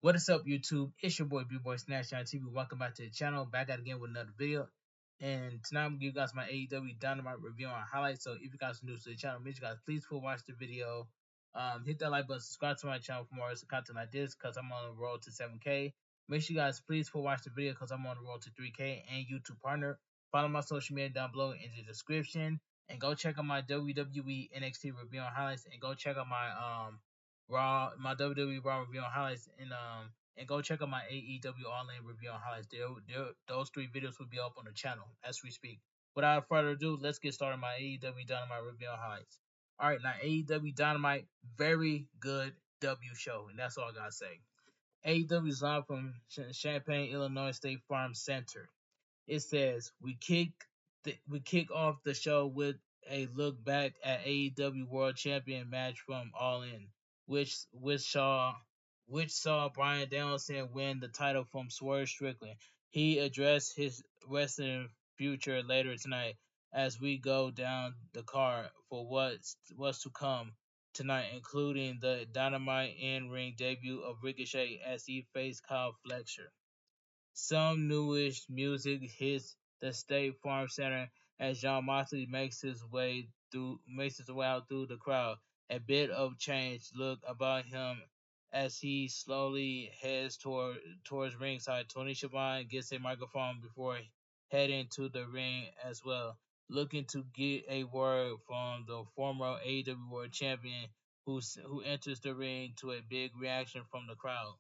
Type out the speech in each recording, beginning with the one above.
What is up, YouTube? It's your boy bigboysnacksjonnytv. Welcome back to the channel. Back at again with another video. And tonight I'm gonna give you guys my AEW Dynamite review and highlights. So if you guys are new to the channel, make sure you guys please watch the video. Hit that like button, subscribe to my channel for more content like this, because I'm on the road to 7K. Make sure you guys please watch the video because I'm on the road to 3K and YouTube partner. Follow my social media down below in the description. And go check out my WWE NXT review and highlights. And go check out my WWE Raw review and highlights, and go check out my AEW All In review and highlights. Those three videos will be up on the channel as we speak. Without further ado, let's get started my AEW Dynamite review and highlights. All right, now AEW Dynamite, very good W show, and that's all I gotta say. AEW is live from Champaign, Illinois State Farm Center. It says we kick off the show with a look back at AEW World Champion match from All In, which saw Bryan Danielson win the title from Swerve Strickland. He addressed his wrestling future later tonight as we go down the card for what's to come tonight, including the Dynamite in-ring debut of Ricochet as he faced Kyle Fletcher. Some newish music hits the State Farm Center as John Moxley makes his way out through the crowd. A bit of change look about him as he slowly heads towards ringside. Tony Schiavone gets a microphone before heading to the ring as well, looking to get a word from the former AEW World Champion who enters the ring to a big reaction from the crowd.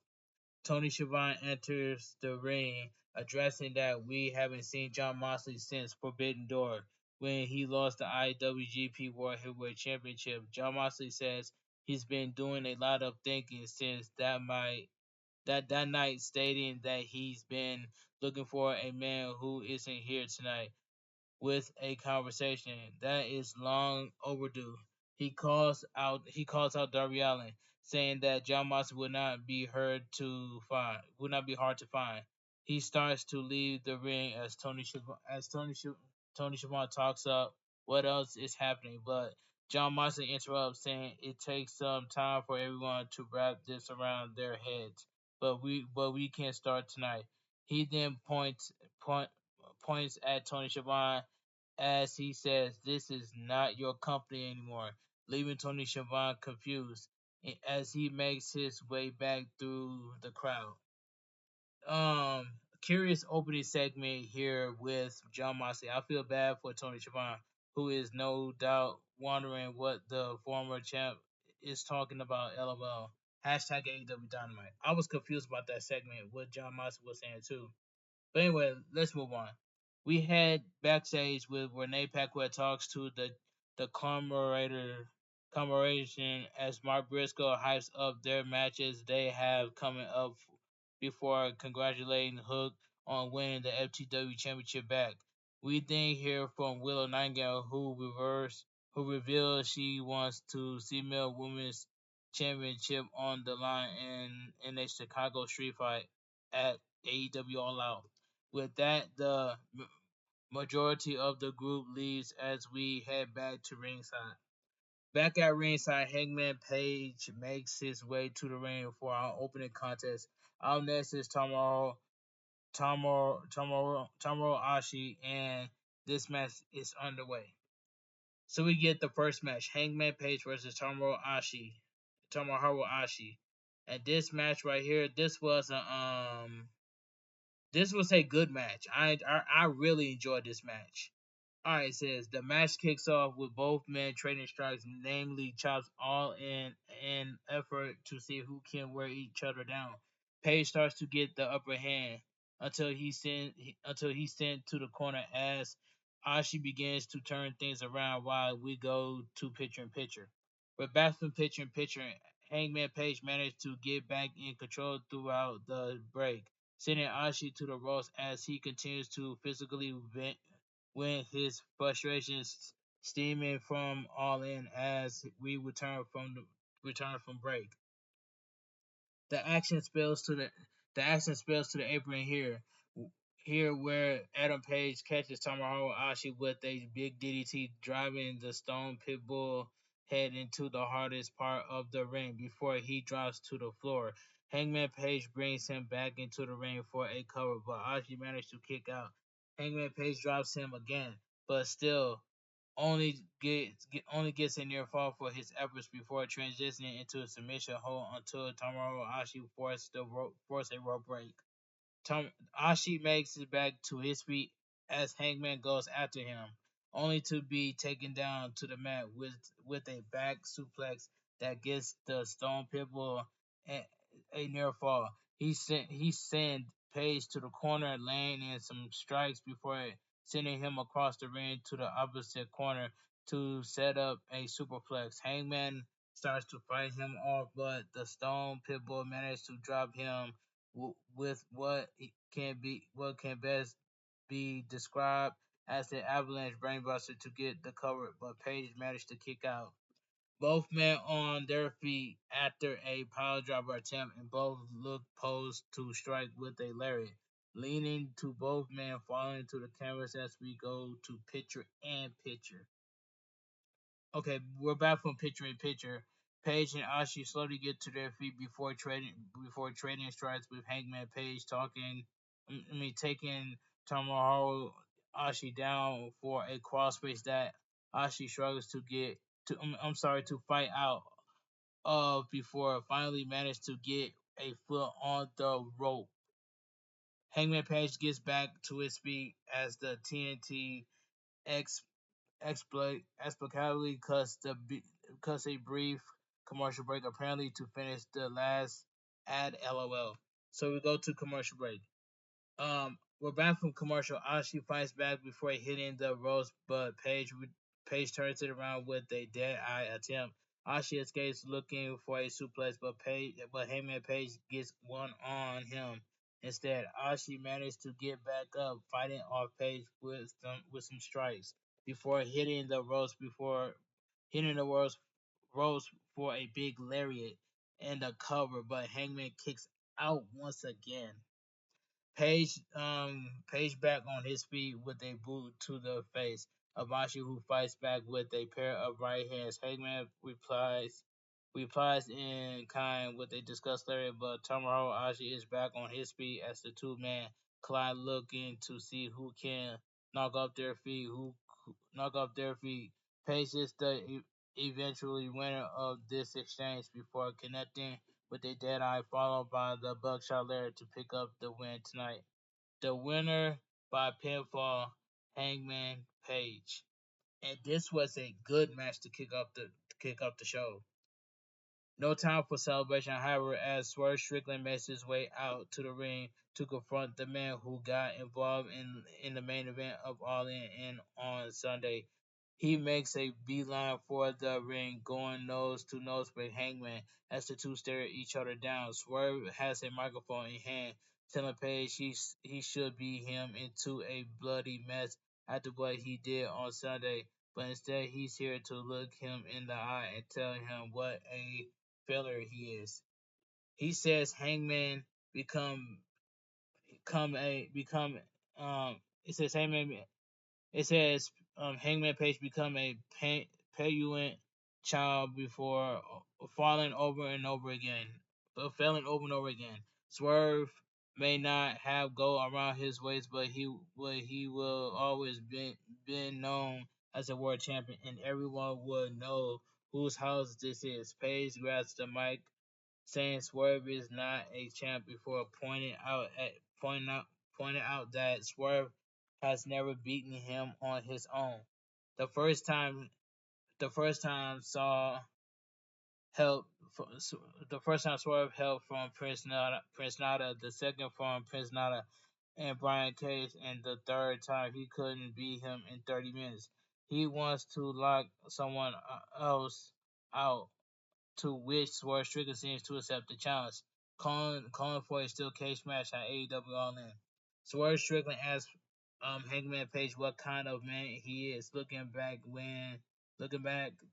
Tony Schiavone enters the ring, addressing that we haven't seen John Moxley since Forbidden Door, when he lost the IWGP World Heavyweight Championship. John Moxley says he's been doing a lot of thinking since that night, stating that he's been looking for a man who isn't here tonight with a conversation that is long overdue. He calls out Darby Allin, saying that John Moxley would not be hard to find. He starts to leave the ring as Tony Schiavone talks up what else is happening, but John Moxley interrupts, saying it takes some time for everyone to wrap this around their heads, but we can't start tonight. He then points at Tony Schiavone as he says, "This is not your company anymore," leaving Tony Schiavone confused as he makes his way back through the crowd. Um, Curious opening segment here with John Moxley. I feel bad for Tony Schiavone, who is no doubt wondering what the former champ is talking about. LOL. Hashtag AEW Dynamite. I was confused about that segment, what John Moxley was saying too. But anyway, let's move on. We head backstage with Renee Paquette talks to the commemoration as Mark Briscoe hypes up their matches they have coming up before congratulating Hook on winning the FTW Championship back. We then hear from Willow Nightingale, who reveals she wants to see Male Women's Championship on the line in a Chicago street fight at AEW All Out. With that, the majority of the group leaves as we head back to ringside. Back at ringside, Hangman Page makes his way to the ring for our opening contest. Out next is Tamoro Ashi, and this match is underway. So we get the first match: Hangman Page versus Tomohiro Ashi. And this match right here, this was a good match. I really enjoyed this match. Alright, it says the match kicks off with both men trading strikes, namely chops, all in an effort to see who can wear each other down. Page starts to get the upper hand until he's sent to the corner as Ashi begins to turn things around while we go to picture in picture. We're back from picture in picture. Hangman Page managed to get back in control throughout the break, sending Ashi to the ropes as he continues to physically vent his frustrations steaming from All In as we return from break. The action spills to the apron here where Adam Page catches Tomohiro Ashi with a big DDT, driving the Stone Pitbull head into the hardest part of the ring before he drops to the floor. Hangman Page brings him back into the ring for a cover, but Ashi managed to kick out. Hangman Page drops him again, but still only gets a near fall for his efforts before transitioning into a submission hold until Tomohiro Ashi force a rope break. Ashi makes it back to his feet as Hangman goes after him, only to be taken down to the mat with a back suplex that gets the Stone Pitbull a, a near fall. He sent Page to the corner, laying in some strikes before sending him across the ring to the opposite corner to set up a superplex. Hangman starts to fight him off, but the Stone Pitbull manages to drop him with what can best be described as the avalanche brainbuster to get the cover, but Page managed to kick out. Both men on their feet after a pile driver attempt, and both look posed to strike with a lariat, leaning to both men falling to the canvas as we go to picture and picture. Okay, we're back from picture in picture. Page and Ashi slowly get to their feet before trading strikes with Hangman Page taking Tomohiro Ashi down for a crossface that Ashi struggles to get to to fight out of before finally managed to get a foot on the rope. Hangman Page gets back to his feet as the TNT X explicably cuts a brief commercial break, apparently to finish the last ad. LOL. So we go to commercial break. We're back from commercial. Ashi fights back before hitting the ropes, but Page turns it around with a dead eye attempt. Ashi escapes looking for a suplex, but Heyman Page gets one on him. Instead, Ashi managed to get back up, fighting off Page with some strikes before hitting the ropes for a big lariat and a cover, but Hangman kicks out once again. Page back on his feet with a boot to the face. Abashi, who fights back with a pair of right hands. Hangman replies in kind with a disgust lariat, but Tomohiro Ashi is back on his feet as the two men collide, looking to see who can knock off their feet. Knock off their feet. Page is the eventually winner of this exchange before connecting with a dead eye, followed by the buckshot lair to pick up the win tonight. The winner by pinfall, Hangman Page. And this was a good match to kick off the show. No time for celebration, however, as Swerve Strickland makes his way out to the ring to confront the man who got involved in the main event of All In on Sunday. He makes a beeline for the ring, going nose to nose with Hangman as the two stare each other down. Swerve has a microphone in hand, telling Page he should beat him into a bloody mess after what he did on Sunday, but instead he's here to look him in the eye and tell him what a failure he is. He says Hangman become become a become it says Hangman it says Hangman Page become a payuant child before falling over and over again, but failing over and over again. Swerve may not have go around his waist, but he will always been known as a world champion, and everyone would know whose house this is. Page grabs the mic, saying Swerve is not a champ before pointing out pointed out that Swerve has never beaten him on his own. The first time the first time saw help the first time Swerve help from Prince Nada, the second from Prince Nada and Brian Cage, and the third time he couldn't beat him in 30 minutes. He wants to lock someone else out, to which Swerve Strickland seems to accept the challenge, calling for a steel cage match at AEW All In. Swerve Strickland asks Hangman Page what kind of man he is, looking back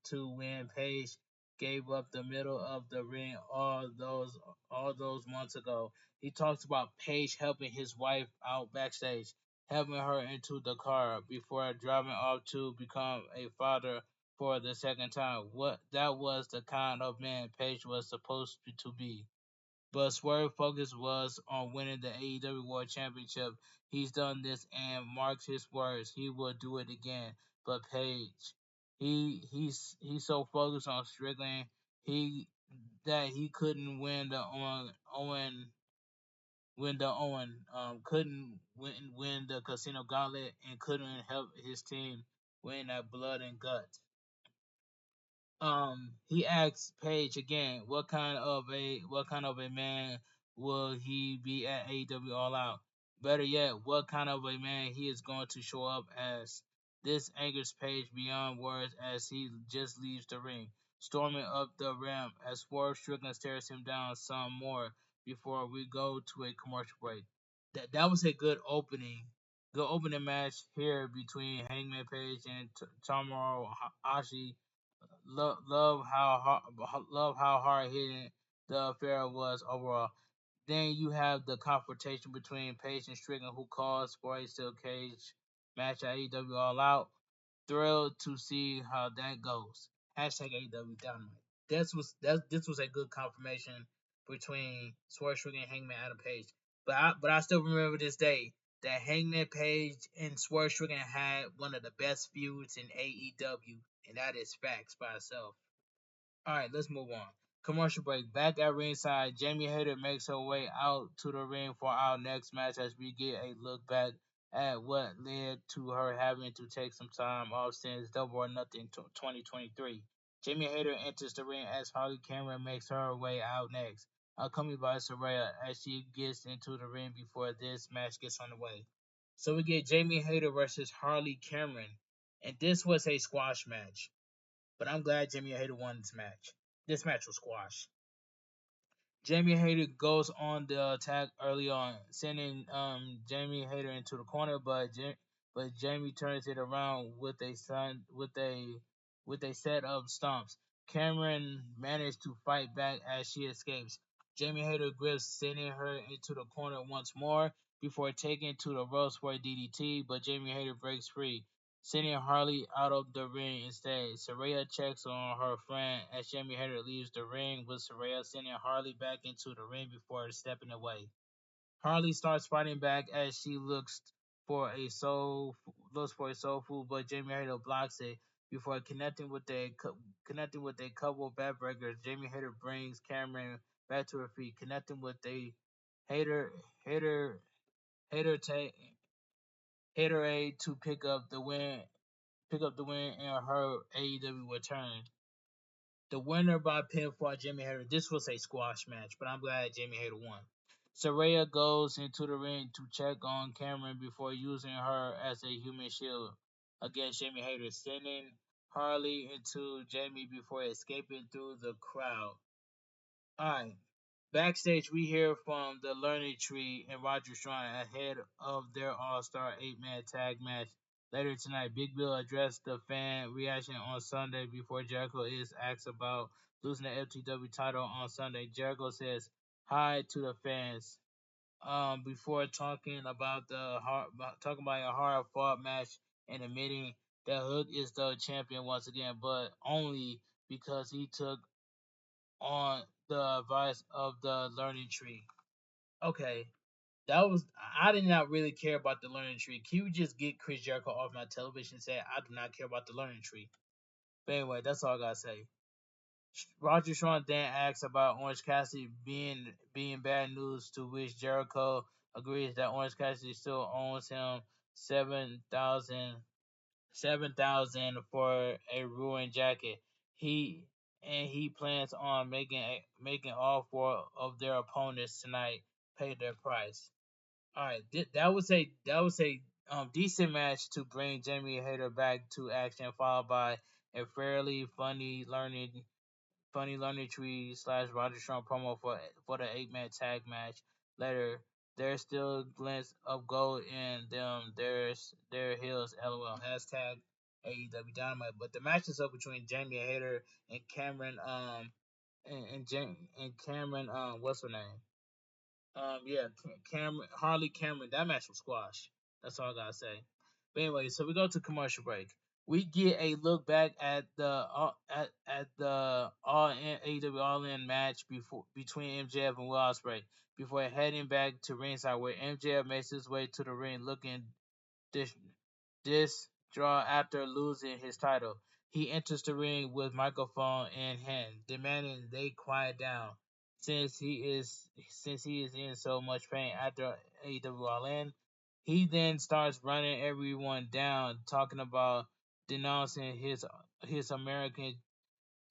to when Page gave up the middle of the ring all those months ago. He talks about Page helping his wife out backstage, helping her into the car before driving off to become a father for the second time. What that was the kind of man Page was supposed to be. but Swerve's focus was on winning the AEW World Championship. He's done this and marks his words. He will do it again. But Page, he's so focused on Strickland, he that he couldn't win the Owen couldn't win the Casino Gauntlet and couldn't help his team win that Blood and Guts. He asks Page again, what kind of a man will he be at AEW All Out? Better yet, what kind of a man he is going to show up as? This angers Page beyond words as he just leaves the ring, storming up the ramp as Swerve Strickland stares him down some more before we go to a commercial break. That was a good opening match here between Hangman Page and Tomohiro Ashi. Love how hard hitting the affair was overall. Then you have the confrontation between Page and Strickland, who calls for a steel cage match at AEW All Out. Thrilled to see how that goes. Hashtag AEW Dynamite. This was a good confirmation between Swerve Strickland and Hangman Adam Page. But I still remember this day that Hangman Page and Swerve Strickland had one of the best feuds in AEW, and that is facts by itself. All right, let's move on. Commercial break. Back at ringside, Jamie Hayter makes her way out to the ring for our next match as we get a look back at what led to her having to take some time off since Double or Nothing 2023. Jamie Hayter enters the ring as Holly Cameron makes her way out next, accompanied by Saraya as she gets into the ring before this match gets underway. So we get Jamie Hayter versus Harley Cameron, and this was a squash match. But I'm glad Jamie Hayter won this match. This match was squash. Jamie Hayter goes on the attack early on, sending Jamie Hayter into the corner, but Jamie turns it around with a set of stomps. Cameron managed to fight back as she escapes. Jamie Hayter grips, sending her into the corner once more before taking to the ropes for a DDT, but Jamie Hayter breaks free, sending Harley out of the ring instead. Saraya checks on her friend as Jamie Hayter leaves the ring, with Saraya sending Harley back into the ring before stepping away. Harley starts fighting back as she looks for a soul food, but Jamie Hayter blocks it before connecting with a couple of backbreakers. Jamie Hayter brings Cameron back to her feet, connecting with a Hayter Hayter Hayter ta- Haterade to pick up the win in her AEW return. The winner by pinfall, Jamie Hayter. This was a squash match, but I'm glad Jamie Hayter won. Saraya goes into the ring to check on Cameron before using her as a human shield against Jamie Hayter, sending Harley into Jamie before escaping through the crowd. Alright. Backstage, we hear from the Learning Tree and Roger Strong ahead of their All-Star 8-man tag match later tonight. Big Bill addressed the fan reaction on Sunday before Jericho is asked about losing the FTW title on Sunday. Jericho says hi to the fans. Before talking about a hard fought match and admitting that Hook is the champion once again, but only because he took on the advice of the learning tree. Okay, that was I did not really care about the learning tree. Can you just get Chris Jericho off my television set? I do not care about the learning tree. But anyway, that's all I gotta say. Roger Strong then asks about Orange Cassidy being bad news, to which Jericho agrees that Orange Cassidy still owes him 7,000 for a ruined jacket. He he plans on making all four of their opponents tonight pay their price. All right, that was a decent match to bring Jamie Hayter back to action, followed by a fairly funny learning tree slash Roger Strong promo for the 8-man tag match. Later, there's still glints of gold in them. There's their heels. LOL. Hashtag AEW Dynamite. But the match is up between Jamie Hayter and Cameron. And Cameron. What's her name? Yeah, Cameron Harley Cameron. That match was squash. That's all I gotta say. But anyway, so we go to commercial break. We get a look back at the All In AEW All In match between MJF and Will Ospreay before heading back to ringside, where MJF makes his way to the ring looking dis- distraught after losing his title. He enters the ring with microphone in hand, demanding they quiet down since he is in so much pain after AEW All In. He then starts running everyone down, talking about denouncing his American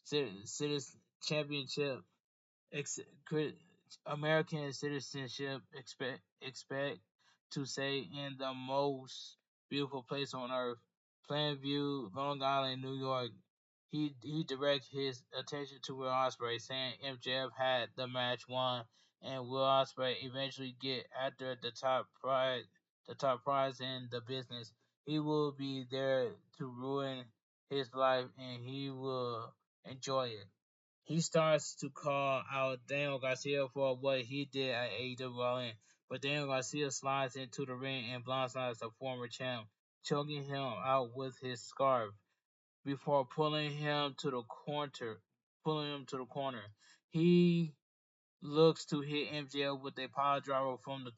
Citizen Championship ex- American citizenship expect to say in the most beautiful place on earth, Plainview, Long Island, New York. He directs his attention to Will Ospreay, saying MJF had the match won, and Will Ospreay eventually get after the top prize in the business. He will be there to ruin his life, and he will enjoy it. He starts to call out Daniel Garcia for what he did at AEW All In, but Daniel Garcia slides into the ring and blindsides the former champ, choking him out with his scarf before pulling him to the corner. He looks to hit MJF with a pile driver from the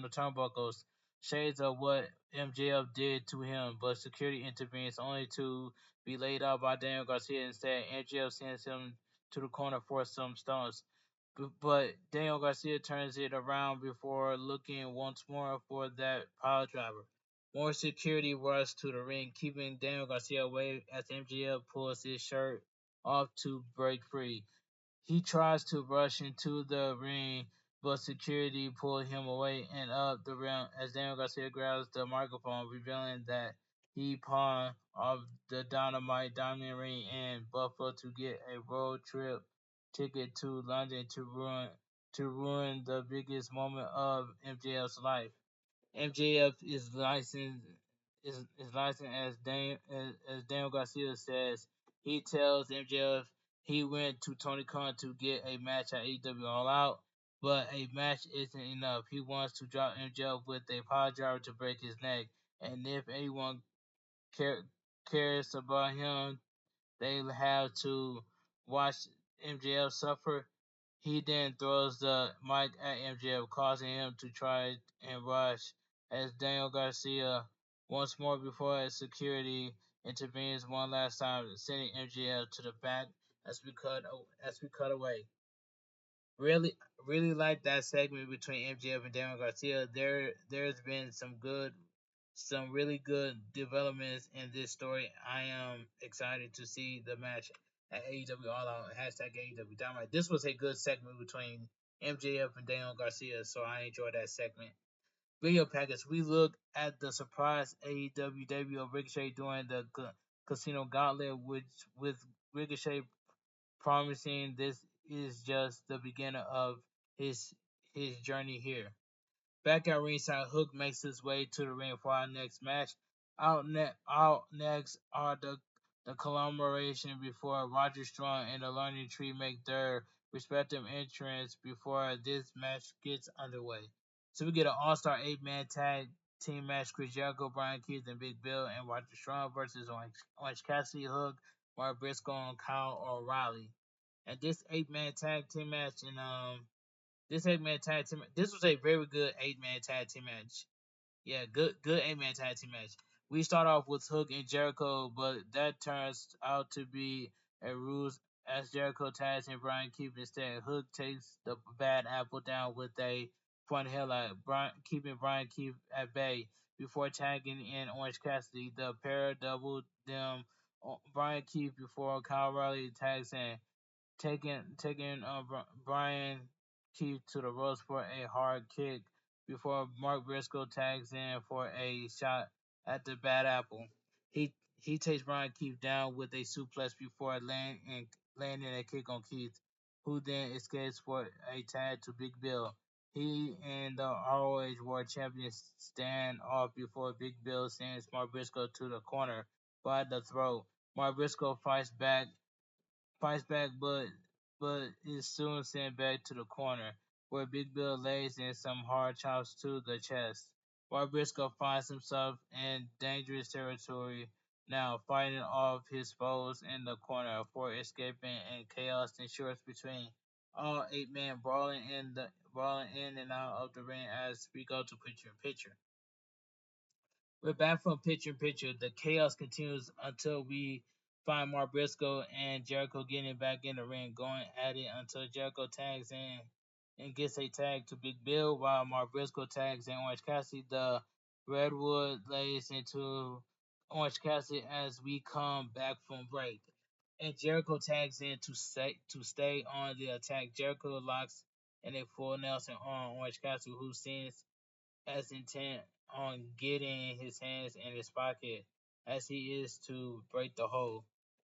turnbuckles, shades of what MJF did to him, but security intervenes only to be laid out by Daniel Garcia instead. MJF sends him to the corner for some stones, but Daniel Garcia turns it around before looking once more for that pile driver. More security rushes to the ring, keeping Daniel Garcia away as MJF pulls his shirt off to break free. He tries to rush into the ring, but security pulled him away and up the ramp as Daniel Garcia grabs the microphone, revealing that he pawned off the Dynamite Diamond Ring in Buffalo to get a road trip ticket to London to ruin the biggest moment of MJF's life. MJF is licensed as Daniel Garcia says. He tells MJF he went to Tony Khan to get a match at AEW All Out, but a match isn't enough. He wants to drop MJF with a power driver to break his neck, and if anyone care, cares about him, they have to watch MJF suffer. He then throws the mic at MJF, causing him to try and rush as Daniel Garcia once more before security intervenes one last time, sending MJF to the back as we cut away. Really, really like that segment between MJF and Daniel Garcia. There's been some really good developments in this story. I am excited to see the match at AEW All Out hashtag AEW Dynamite. This was a good segment between MJF and Daniel Garcia, so I enjoyed that segment. Video package. We look at the surprise AEW debut of Ricochet during the Casino Gauntlet, which with Ricochet promising this is just the beginning of his his journey here. Back at ringside, Hook makes his way to the ring for our next match. Out next are the collaboration before Roger Strong and the Learning Tree make their respective entrance before this match gets underway. So we get an all-star 8-man tag team match: Chris Jericho, Brian Keith, and Big Bill, and Roger Strong versus Orange Cassidy, Hook, Mark Briscoe, and Kyle O'Reilly. And this 8-man tag team match, and this 8-man tag team. This was a very good 8-man tag team match. Yeah, good 8-man tag team match. We start off with Hook and Jericho, but that turns out to be a ruse as Jericho tags in Brian Keith instead. Hook takes the bad apple down with a front headlock, keeping Brian Keith at bay before tagging in Orange Cassidy. The pair doubled them Brian Keith before Kyle Riley tags in taking Brian Keith to the ropes for a hard kick before Mark Briscoe tags in for a shot at the Bad Apple. He he takes Brian Keith down with a suplex before landing a kick on Keith, who then escapes for a tag to Big Bill. He and the ROH World Champions stand off before Big Bill sends Mark Briscoe to the corner by the throat. Mark Briscoe fights back, but is soon sent back to the corner, where Big Bill lays in some hard chops to the chest. While Briscoe finds himself in dangerous territory now, fighting off his foes in the corner for escaping and chaos ensures between all 8 men brawling in and out of the ring as we go to picture in picture. We're back from picture in picture. The chaos continues until we find Mark Briscoe and Jericho getting back in the ring, going at it until Jericho tags in and gets a tag to Big Bill, while Mark Briscoe tags in Orange Cassidy. The Redwood lays into Orange Cassidy as we come back from break. And Jericho tags in to stay on the attack. Jericho locks in a full Nelson on Orange Cassidy, who seems as intent on getting his hands in his pocket as he is to break the hold.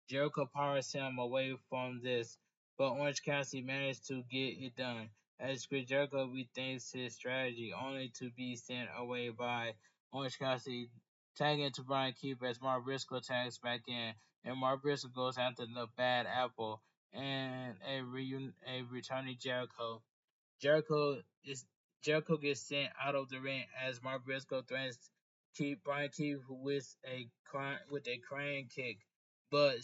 Jericho powers him away from this, but Orange Cassidy managed to get it done. As Chris Jericho rethinks his strategy, only to be sent away by Orange Cassidy, tagging to Brian Keeper as Mark Briscoe tags back in, and Mark Briscoe goes after the Bad Apple and a returning Jericho. Jericho is Jericho gets sent out of the ring as Mark Briscoe threatens keep Brian Keith with a crane kick, but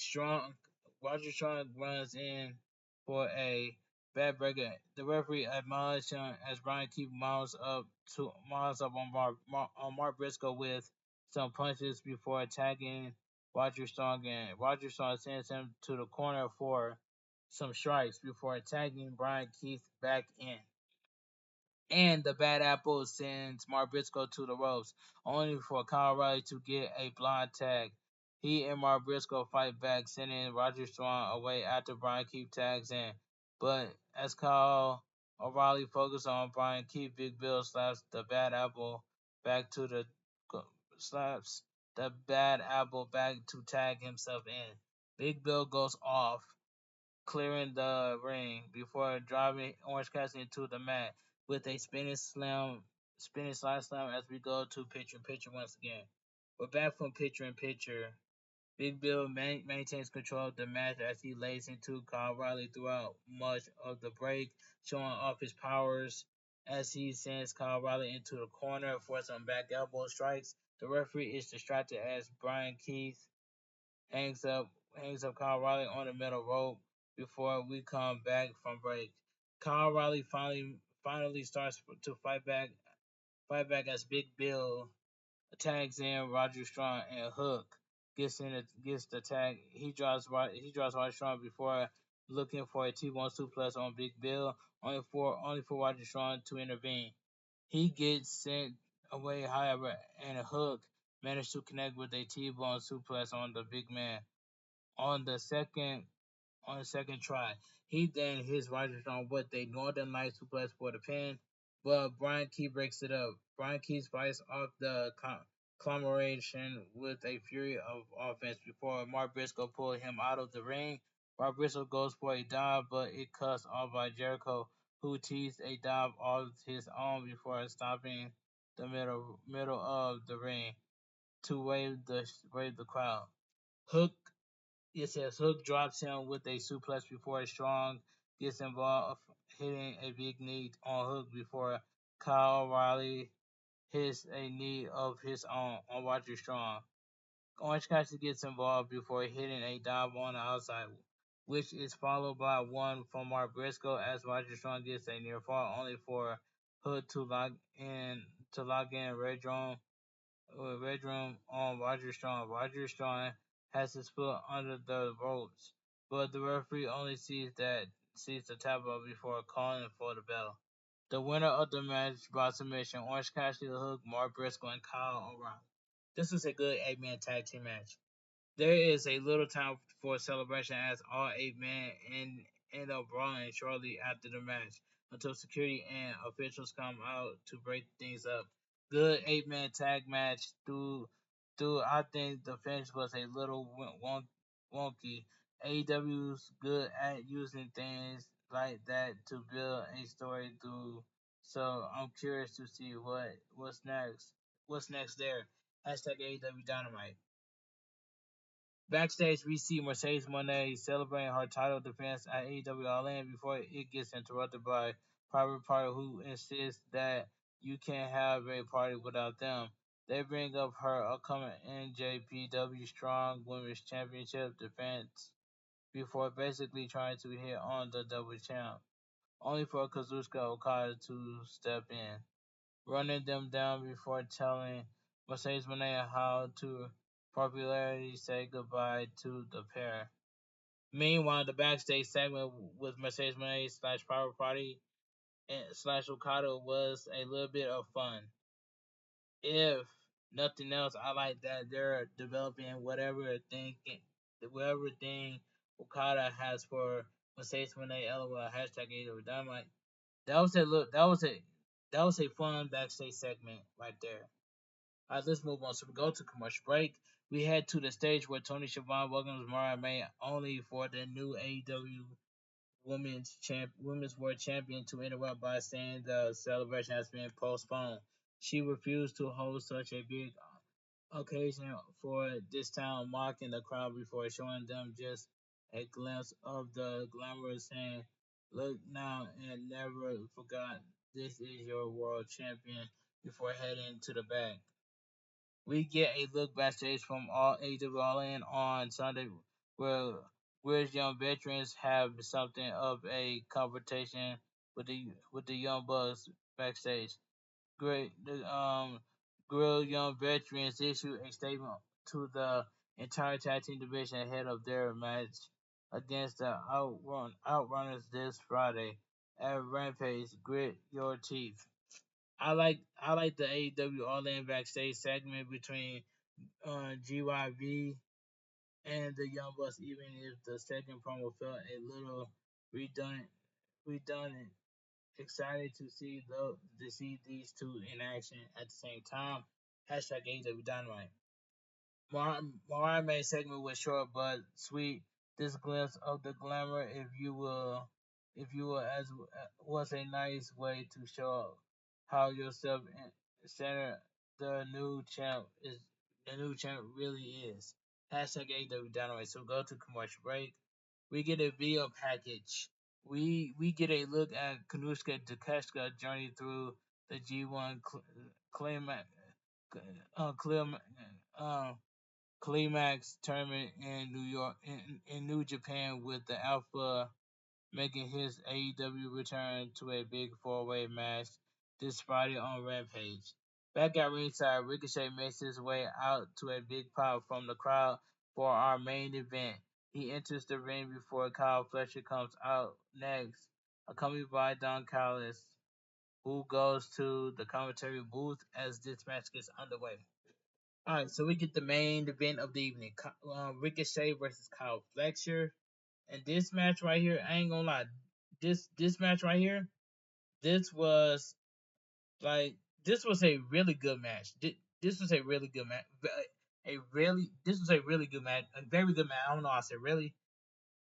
Roger Strong runs in for a bad breaker. The referee admonishes him as Brian Keith mounts up on Mark Briscoe with some punches before attacking Roger Strong, and Roger Strong sends him to the corner for some strikes before attacking Brian Keith back in. And the Bad Apple sends Mark Briscoe to the ropes, only for Kyle O'Reilly to get a blind tag. He and Mark Briscoe fight back, sending Roger Strong away after Brian Keith tags in. But as Kyle O'Reilly focuses on Brian Keith, Big Bill back to the slaps the Bad Apple back to tag himself in. Big Bill goes off, clearing the ring before driving Orange Cassidy into the mat with a spinning slide slam as we go to picture in picture once again. We're back from picture in picture. Big Bill maintains control of the match as he lays into Kyle O'Reilly throughout much of the break, showing off his powers as he sends Kyle O'Reilly into the corner for some back elbow strikes. The referee is distracted as Brian Keith hangs up Kyle O'Reilly on the middle rope before we come back from break. Kyle O'Reilly finally starts to fight back as Big Bill tags in Roger Strong, and Hook gets the tag. He draws Roger Strong before looking for a T-bone suplex on Big Bill, only for Roger Strong to intervene. He gets sent away, however, and Hook managed to connect with a T-bone suplex on the big man on the second try. He then hits Rogers on what they Northern Lights suplex for the pin, but Brian Key breaks it up. Brian Key fights off the conglomeration with a fury of offense before Mark Briscoe pulls him out of the ring. Mark Briscoe goes for a dive, but it cuts off by Jericho, who teased a dive off his own before stopping the middle of the ring to wave the crowd. Hook it says Hook drops him with a suplex before Strong gets involved, hitting a big knee on Hook before Kyle O'Reilly hits a knee of his own on Roger Strong. Orange Cassidy gets involved before hitting a dive on the outside, which is followed by one from Mark Briscoe as Roger Strong gets a near fall, only for Hook to lock in Red Room on Roger Strong. Roger Strong has his foot under the ropes, but the referee only sees the tap out before calling for the bell. The winner of the match by submission, Orange Cassidy, The Hook, Mark Briscoe, and Kyle O'Reilly. This was a good 8-man tag team match. There is a little time for celebration as all 8 men end up brawling shortly after the match until security and officials come out to break things up. Good 8-man tag match. Through I think the finish was a little wonky. AEW's good at using things like that to build a story through. So I'm curious to see what's next. What's next there? Hashtag AEW Dynamite. Backstage, we see Mercedes Moné celebrating her title defense at AEW All In before it gets interrupted by Private Party, who insists that you can't have a party without them. They bring up her upcoming NJPW Strong Women's Championship defense before basically trying to hit on the double champ, only for Kazuchika Okada to step in, running them down before telling Mercedes Moné how to popularly say goodbye to the pair. Meanwhile, the backstage segment with Mercedes Moné slash Power Party and slash Okada was a little bit of fun. If nothing else, I like that they're developing whatever thing Okada has for Mercedes Moné LOL hashtag AEW Dynamite. That was a look. That was a fun backstage segment right there. All right, let's move on. So we go to commercial break. We head to the stage where Tony Schiavone welcomes Mariah May only for the new AEW Women's World Champion to interrupt by saying the celebration has been postponed. She refused to host such a big occasion for this time, mocking the crowd before showing them just a glimpse of the glamour, saying, "Look now and never forgot this is your world champion," before heading to the back. We get a look backstage from all AEW All In on Sunday, where young veterans have something of a confrontation with the Young Bucks backstage. The grilled young veterans issue a statement to the entire tag team division ahead of their match against the Outrunners this Friday at Rampage. Grit your teeth. I like the AEW All In backstage segment between GYV and the Young Bucks, even if the second promo felt a little redundant. Redundant. Excited to see these two in action at the same time. Hashtag AEW Dynamite. Mariah May's segment was short but sweet. This glimpse of the glamour, if you will, as was a nice way to show how yourself center the new champ is. The new champ really is. Hashtag AEW Dynamite. So go to commercial break. We get a video package. We get a look at Kanushka Takeshka journey through the G1 climax, uh, clim, uh, climax tournament in New York in New Japan with the Alpha making his AEW return to a big four-way match this Friday on Rampage. Back at ringside, Ricochet makes his way out to a big pop from the crowd for our main event. He enters the ring before Kyle Fletcher comes out next, accompanied by Don Callis, who goes to the commentary booth as this match gets underway. All right, so we get the main event of the evening: Ricochet versus Kyle Fletcher. And this match right here, I ain't gonna lie, this match right here, this was like this was a really good match. This was a really good match. This was a really good match. A very good match. I don't know why I said really.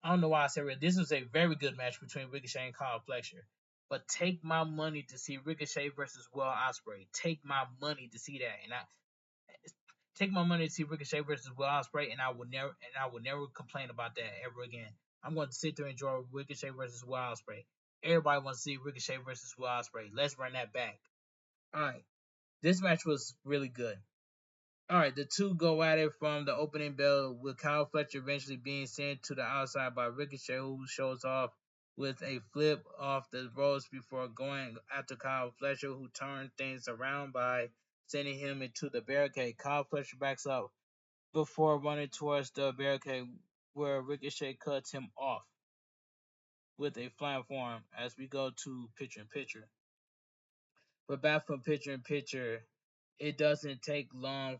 I don't know why I said really. This was a very good match between Ricochet and Kyle Fletcher. But take my money to see Ricochet versus Will Ospreay. Take my money to see that, and I take my money to see Ricochet versus Will Ospreay, and I will never complain about that ever again. I'm going to sit there and enjoy Ricochet versus Will Ospreay. Everybody wants to see Ricochet versus Will Ospreay. Let's run that back. All right, this match was really good. All right, the two go at it from the opening bell, with Kyle Fletcher eventually being sent to the outside by Ricochet, who shows off with a flip off the ropes before going after Kyle Fletcher, who turned things around by sending him into the barricade. Kyle Fletcher backs up before running towards the barricade, where Ricochet cuts him off with a flying forearm as we go to picture in picture. But back from picture in picture, it doesn't take long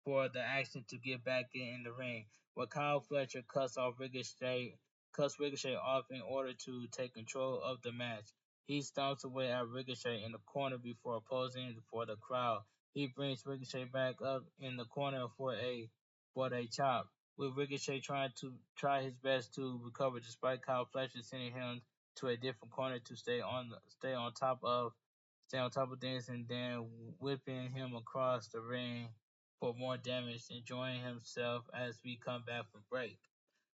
for the action to get back in the ring, where Kyle Fletcher cuts Ricochet off in order to take control of the match. He stomps away at Ricochet in the corner before posing for the crowd. He brings Ricochet back up in the corner for a chop, with Ricochet try his best to recover despite Kyle Fletcher sending him to a different corner to stay on top of things, and then whipping him across the ring for more damage, enjoying himself as we come back from break.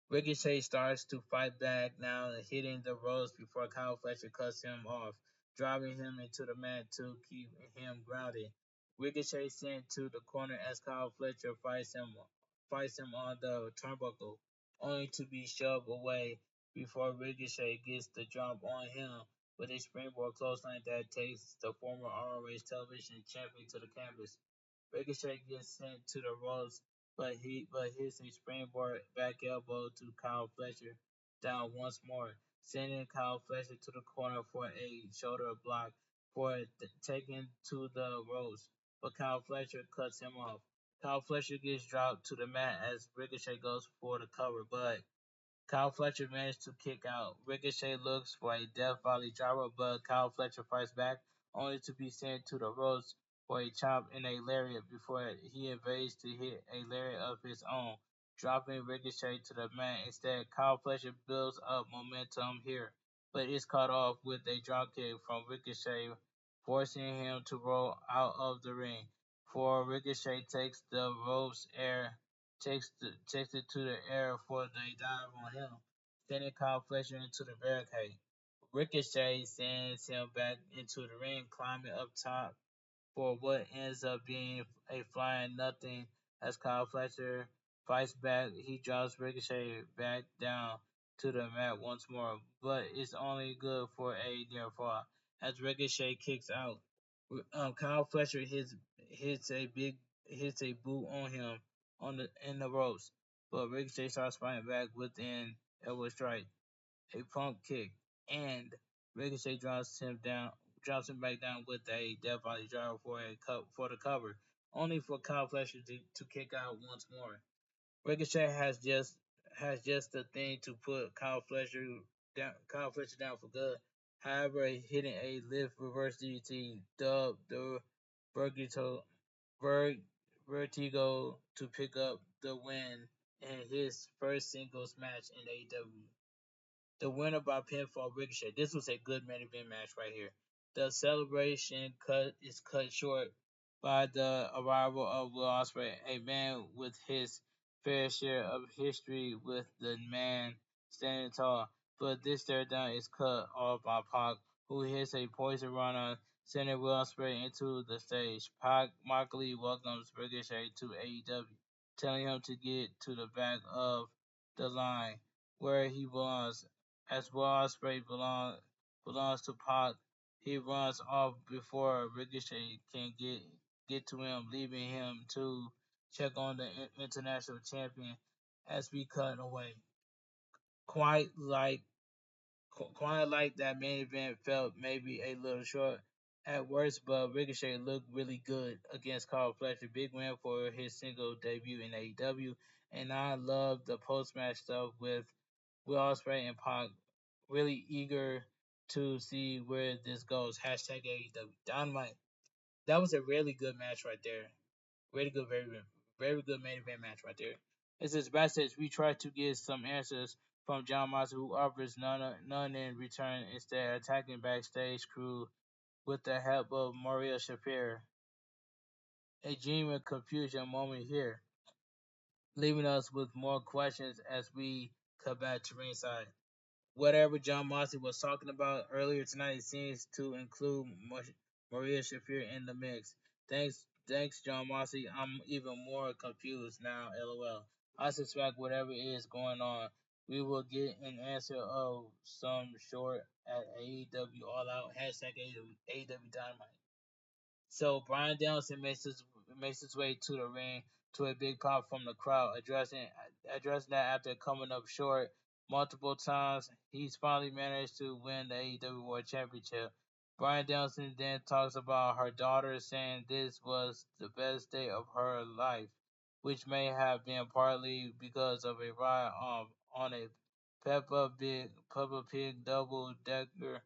Ricochet starts to fight back now, hitting the ropes before Kyle Fletcher cuts him off, driving him into the mat to keep him grounded. Ricochet sent to the corner as Kyle Fletcher fights him on the turnbuckle, only to be shoved away before Ricochet gets the jump on him with a springboard clothesline that takes the former ROH television champion to the canvas. Ricochet gets sent to the ropes, but hits a springboard back elbow to Kyle Fletcher down once more, sending Kyle Fletcher to the corner for a shoulder block for taking to the ropes, but Kyle Fletcher cuts him off. Kyle Fletcher gets dropped to the mat as Ricochet goes for the cover, but Kyle Fletcher managed to kick out. Ricochet looks for a Death Valley driver, but Kyle Fletcher fights back, only to be sent to the ropes for a chop and a lariat before he evades to hit a lariat of his own, dropping Ricochet to the mat. Instead, Kyle Fletcher builds up momentum here, but is cut off with a dropkick from Ricochet, forcing him to roll out of the ring. For Ricochet takes it to the air for the dive on him, sending Kyle Fletcher into the barricade. Ricochet sends him back into the ring, climbing up top for what ends up being a flying nothing as Kyle Fletcher fights back. He drops Ricochet back down to the mat once more, but it's only good for a near fall as Ricochet kicks out. Kyle Fletcher hits a big hits a boot on him on the in the ropes, but Ricochet starts fighting back with an elbow strike, a pump kick, and Ricochet drops him back down with a Death Valley driver for the cover, only for Kyle Fletcher to kick out once more. Ricochet has just the thing to put Kyle Fletcher down for good. However, hitting a lift reverse DDT dubbed the Vertigo, Ver, Vertigo to pick up the win in his first singles match in AEW. The winner by pinfall Ricochet. This was a good main event match right here. The celebration is cut short by the arrival of Will Ospreay, a man with his fair share of history with the man standing tall. But this stare down is cut off by Pac, who hits a poison runner, sending Will Ospreay into the stage. Pac mockingly welcomes Ricochet to AEW, telling him to get to the back of the line where he belongs. As Will Ospreay belongs to Pac, he runs off before Ricochet can get to him, leaving him to check on the international champion as we cut away. Quite like quite like that main event felt maybe a little short at worst, but Ricochet looked really good against Carl Fletcher. Big win for his single debut in AEW, and I love the post match stuff with Will Ospreay and Pac. Really eager to see where this goes. Hashtag AEW Dynamite. That was a really good match right there. Really good, very good main event match right there. It says backstage, we try to get some answers from John Moxley, who offers none in return, instead attacking backstage crew with the help of Maria Shafir. A genuine confusion moment here, leaving us with more questions as we cut back to ringside. Whatever John Moxley was talking about earlier tonight seems to include Maria Shafir in the mix. Thanks, John Moxley. I'm even more confused now. LOL. I suspect whatever is going on, we will get an answer of some sort at AEW All Out. Hashtag AEW Dynamite. So Brian Danielson makes his way to the ring to a big pop from the crowd, addressing that after coming up short multiple times, he's finally managed to win the AEW World Championship. Brian Danielson then talks about her daughter, saying this was the best day of her life, which may have been partly because of a ride on a Peppa Pig double decker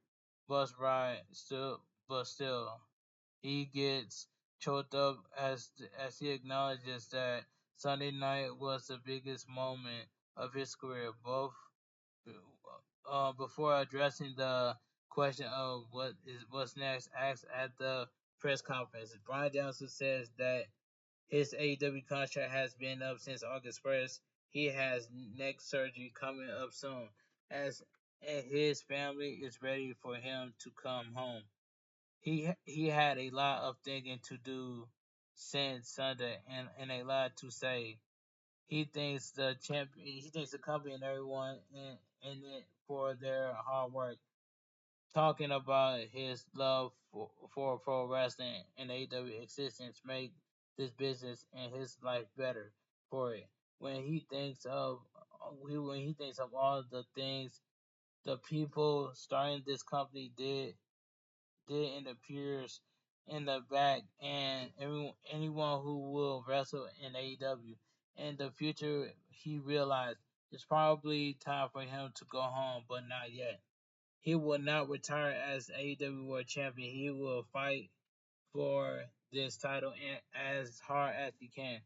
bus ride. Still, he gets choked up as he acknowledges that Sunday night was the biggest moment of his career. Both before addressing the question of what's next, asked at the press conference, Brian Danielson says that his AEW contract has been up since August 1st. He has neck surgery coming up soon, as and his family is ready for him to come home. He had a lot of thinking to do since Sunday, and a lot to say. He thanks the champion. He thanks the company and everyone in it for their hard work. Talking about his love for pro wrestling and AEW existence make this business and his life better for it. When he thinks of when he thinks of all the things the people starting this company did and appears in the back and anyone who will wrestle in AEW in the future, he realized it's probably time for him to go home, but not yet. He will not retire as AEW World Champion. He will fight for this title as hard as he can.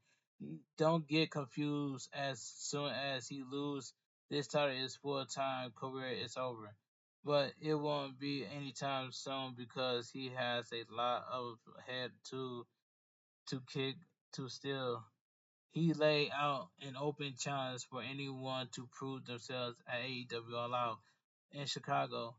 Don't get confused. As soon as he lose this title, his full time career is over. But it won't be anytime soon because he has a lot of head to kick to steal. He laid out an open challenge for anyone to prove themselves at AEW All Out in Chicago.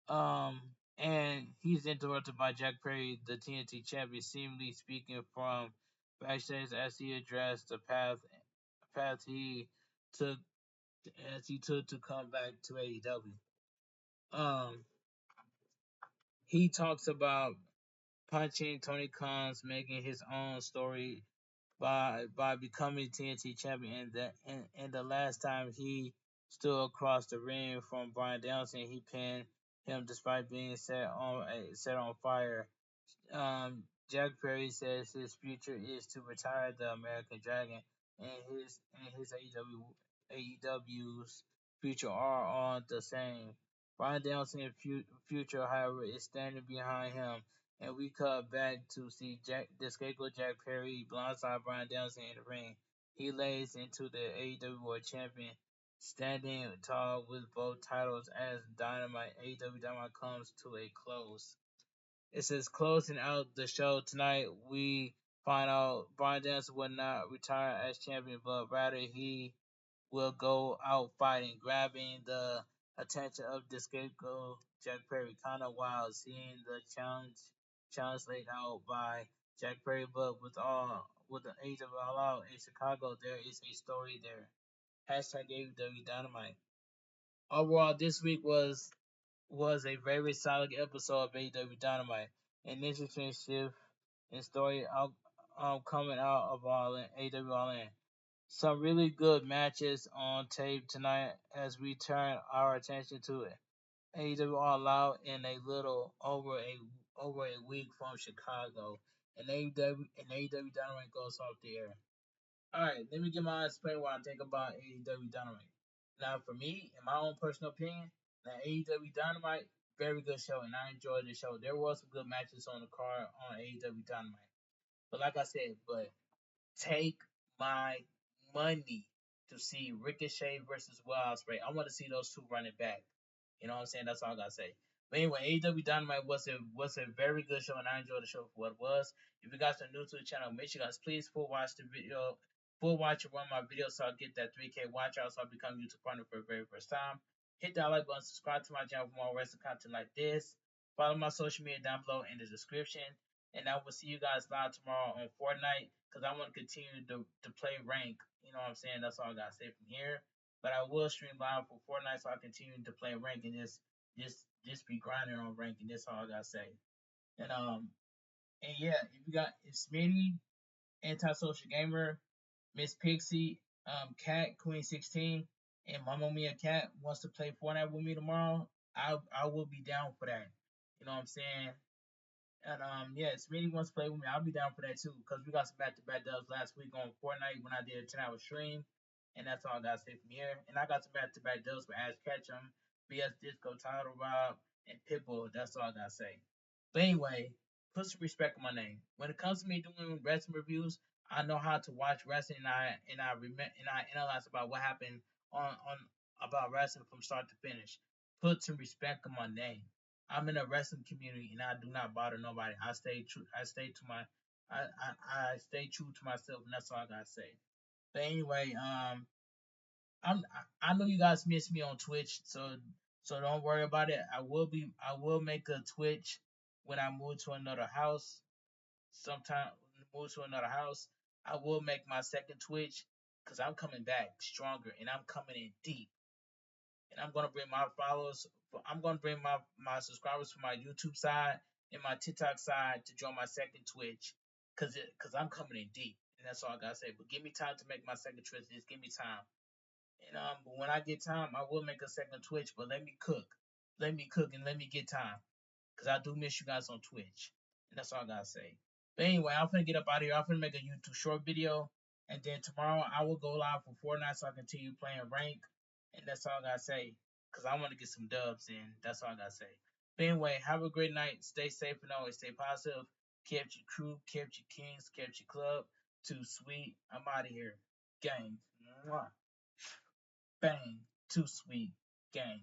Um, and he's interrupted by Jack Perry, the TNT champion, seemingly speaking from backstage as he addressed the path took he took to come back to AEW. Um, he talks about punching Tony Khan's, making his own story by becoming TNT champion, and the last time he stood across the ring from Brian Danielson, he pinned him despite being set on fire. Jack Perry says his future is to retire the American Dragon, and his AEW's future are all the same. Brian Danielson's future, however, is standing behind him, and we cut back to see the scapegoat Jack Perry blindside Brian Danielson in the ring. He lays into the AEW World Champion, standing tall with both titles as Dynamite AEW Dynamite comes to a close. It says closing out the show tonight, we find out Brian Danielson will not retire as champion, but rather he will go out fighting, grabbing the attention of the scapegoat Jack Perry. Kind of wild seeing the challenge laid out by Jack Perry, but with the age of All Out in Chicago, there is a story there. Hashtag AEW Dynamite. Overall, this week was a very solid episode of AEW Dynamite. An interesting shift in story coming out of All In, AEW All In. Some really good matches on tape tonight as we turn our attention to it. AEW All Out in a little over a week from Chicago, and AEW Dynamite goes off the air. All right, let me get my explain what I think about AEW Dynamite. Now, for me, in my own personal opinion, the AEW Dynamite very good show, and I enjoyed the show. There was some good matches on the card on AEW Dynamite, but like I said, take my money to see Ricochet versus Wild Spray. I want to see those two running back. You know what I'm saying? That's all I gotta say. But anyway, AEW Dynamite was a very good show, and I enjoyed the show for what it was. If you guys are new to the channel, make sure you guys please full watch one of my videos so I get that 3K watch out, so I become YouTube partner for the very first time. Hit that like button, subscribe to my channel for more wrestling content like this. Follow my social media down below in the description. And I will see you guys live tomorrow on Fortnite because I want to continue to play rank. You know what I'm saying? That's all I gotta say from here. But I will stream live for Fortnite, so I continue to play rank and just be grinding on rank, and that's all I gotta say. And yeah, if Smitty, Antisocial Gamer, Miss Pixie, Cat Queen 16, and Mama Mia Cat wants to play Fortnite with me tomorrow, I will be down for that. You know what I'm saying? And yeah, Smitty wants to play with me. I'll be down for that too, because we got some back-to-back dubs last week on Fortnite when I did a 10-hour stream. And that's all I got to say from here. And I got some back-to-back dubs for Ash Ketchum, BS Disco, Title Rob, and Pitbull. That's all I got to say. But anyway, put some respect on my name. When it comes to me doing wrestling reviews, I know how to watch wrestling, and I analyze about what happened on about wrestling from start to finish. Put some respect on my name. I'm in a wrestling community, and I do not bother nobody. I stay true. I stay true to myself, and that's all I gotta say. But anyway, I know you guys miss me on Twitch, so don't worry about it. I will make a Twitch when I move to another house sometime move to another house, I will make my second Twitch because I'm coming back stronger and I'm coming in deep. And I'm gonna bring my followers. I'm gonna bring my subscribers from my YouTube side and my TikTok side to join my second Twitch, cause I'm coming in deep, and that's all I gotta say. But give me time to make my second Twitch. Just give me time, and but when I get time, I will make a second Twitch. But let me cook, and let me get time, cause I do miss you guys on Twitch, and that's all I gotta say. But anyway, I'm finna get up out of here. I'm finna make a YouTube short video, and then tomorrow I will go live for Fortnite so I continue playing rank, and that's all I gotta say. Cause I want to get some dubs in. That's all I gotta say. But anyway, have a great night. Stay safe and always stay positive. Kept your crew, kept your kings, kept your club. Too sweet. I'm out of here. Gang. Mwah. Bang. Too sweet. Gang.